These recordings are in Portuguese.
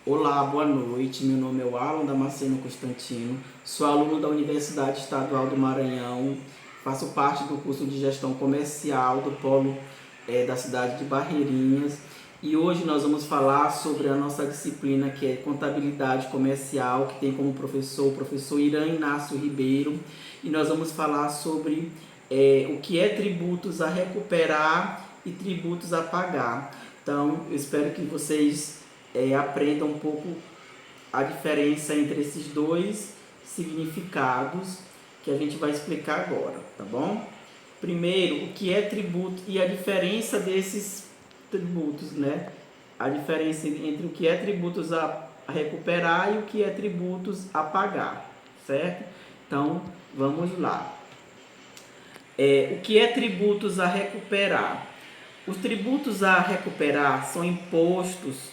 Olá, boa noite. Meu nome é Alan Damasceno Constantino, sou aluno da Universidade Estadual do Maranhão, faço parte do curso de Gestão Comercial do Polo da cidade de Barreirinhas e hoje nós vamos falar sobre a nossa disciplina que é Contabilidade Comercial, que tem como professor o professor Irã Inácio Ribeiro, e nós vamos falar sobre o que é tributos a recuperar e tributos a pagar. Então, eu espero que vocês aprendam um pouco a diferença entre esses dois significados que a gente vai explicar agora, tá bom? Primeiro, o que é tributo e a diferença desses tributos, né? A diferença entre o que é tributos a recuperar e o que é tributos a pagar, certo? Então, vamos lá. O que é tributos a recuperar? Os tributos a recuperar são impostos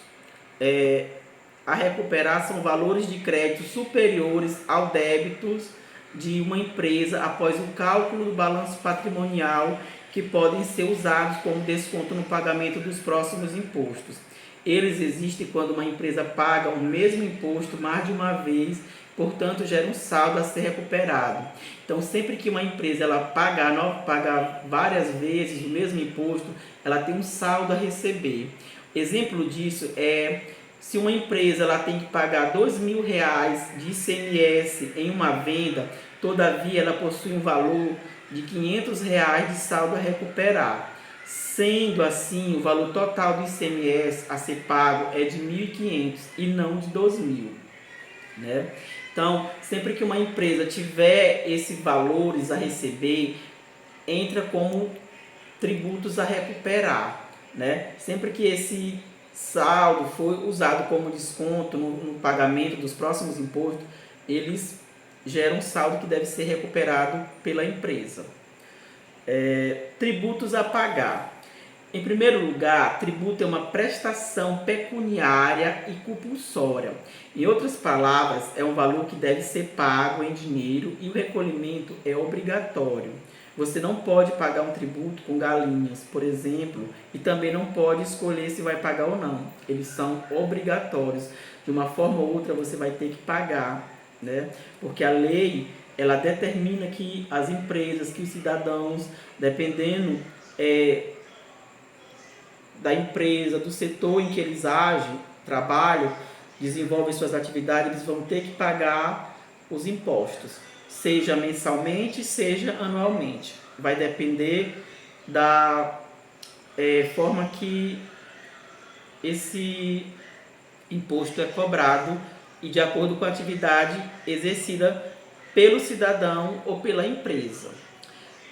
a recuperar são valores de crédito superiores ao débitos de uma empresa após o cálculo do balanço patrimonial que podem ser usados como desconto no pagamento dos próximos impostos. Eles existem quando uma empresa paga o mesmo imposto mais de uma vez, portanto gera um saldo a ser recuperado. Então, sempre que uma empresa ela paga várias vezes o mesmo imposto, ela tem um saldo a receber. Exemplo disso é se uma empresa ela tem que pagar R$ 2.000 de ICMS em uma venda, todavia ela possui um valor de R$ 500 de saldo a recuperar. Sendo assim, o valor total do ICMS a ser pago é de 1.500 e não de 2.000, né? Então, sempre que uma empresa tiver esses valores a receber, entra como tributos a recuperar, né? Sempre que esse saldo for usado como desconto no pagamento dos próximos impostos, eles geram um saldo que deve ser recuperado pela empresa. Tributos a pagar. Em primeiro lugar, tributo é uma prestação pecuniária e compulsória. Em outras palavras, é um valor que deve ser pago em dinheiro e o recolhimento é obrigatório. Você não pode pagar um tributo com galinhas, por exemplo, e também não pode escolher se vai pagar ou não. Eles são obrigatórios. De uma forma ou outra você vai ter que pagar, né? Porque a lei, ela determina que as empresas, que os cidadãos, dependendo da empresa, do setor em que eles agem, trabalham, desenvolvem suas atividades, eles vão ter que pagar os impostos, seja mensalmente, seja anualmente. Vai depender da forma que esse imposto é cobrado e de acordo com a atividade exercida pelo cidadão ou pela empresa.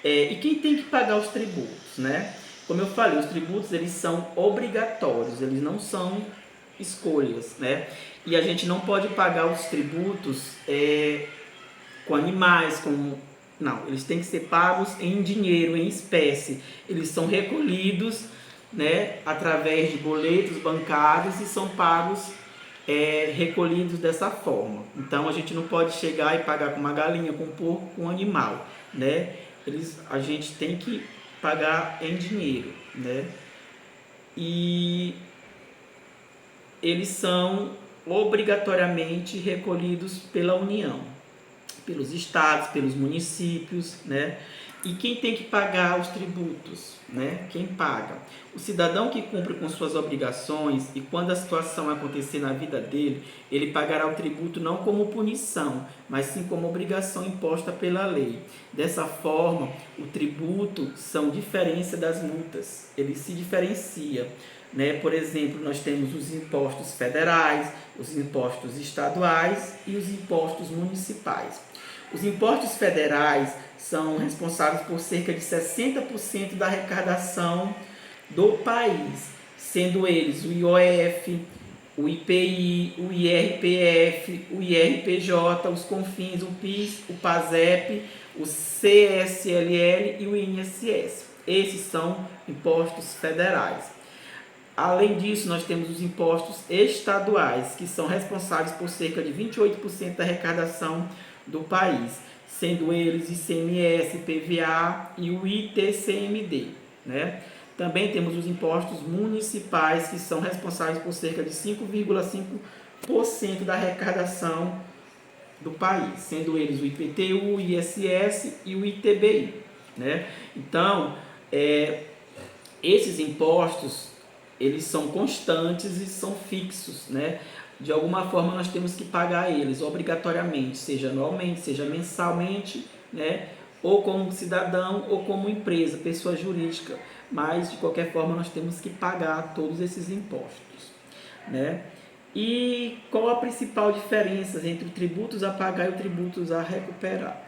E quem tem que pagar os tributos, né? Como eu falei, os tributos eles são obrigatórios, eles não são escolhas, né? E a gente não pode pagar os tributos com animais, não, eles têm que ser pagos em dinheiro, em espécie. Eles são recolhidos, né, através de boletos bancários e são pagos recolhidos dessa forma. Então a gente não pode chegar e pagar com uma galinha, com um porco, com um animal, né? A gente tem que pagar em dinheiro, né? E eles são obrigatoriamente recolhidos pela União, pelos estados, pelos municípios, né? E quem tem que pagar os tributos, né? Quem paga? O cidadão que cumpre com suas obrigações e quando a situação acontecer na vida dele, ele pagará o tributo não como punição, mas sim como obrigação imposta pela lei. Dessa forma, o tributo são diferença das multas, ele se diferencia, né? Por exemplo, nós temos os impostos federais, os impostos estaduais e os impostos municipais. Os impostos federais são responsáveis por cerca de 60% da arrecadação do país, sendo eles o IOF, o IPI, o IRPF, o IRPJ, os CONFINS, o PIS, o PASEP, o CSLL e o INSS. Esses são impostos federais. Além disso, nós temos os impostos estaduais, que são responsáveis por cerca de 28% da arrecadação do país, sendo eles ICMS, PVA e o ITCMD, né? Também temos os impostos municipais, que são responsáveis por cerca de 5,5% 50% da arrecadação do país, sendo eles o IPTU, o ISS e o ITBI, né? Então, esses impostos, eles são constantes e são fixos, né? De alguma forma nós temos que pagar eles obrigatoriamente, seja anualmente, seja mensalmente, né? Ou como cidadão ou como empresa, pessoa jurídica, mas de qualquer forma nós temos que pagar todos esses impostos, né? E qual a principal diferença entre o tributos a pagar e o tributos a recuperar?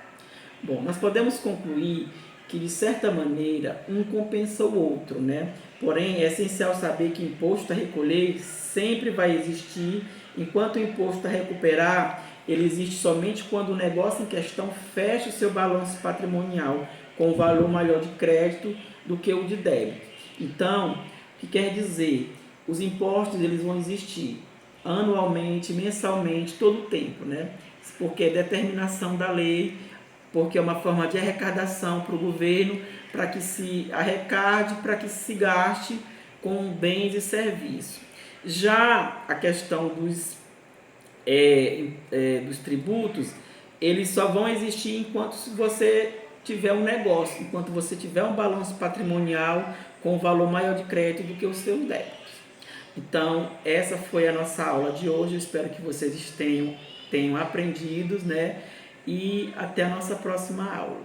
Bom, nós podemos concluir que, de certa maneira, um compensa o outro, né? Porém, é essencial saber que imposto a recolher sempre vai existir, enquanto o imposto a recuperar, ele existe somente quando o negócio em questão fecha o seu balanço patrimonial com um valor maior de crédito do que o de débito. Então, o que quer dizer? Os impostos eles vão existir anualmente, mensalmente, todo o tempo, né? Porque é determinação da lei, porque é uma forma de arrecadação para o governo, para que se arrecade, para que se gaste com bens e serviços. Já a questão dos tributos, eles só vão existir enquanto você tiver um negócio, enquanto você tiver um balanço patrimonial com um valor maior de crédito do que os seus débitos. Então, essa foi a nossa aula de hoje. Eu espero que vocês tenham aprendido, né? E até a nossa próxima aula.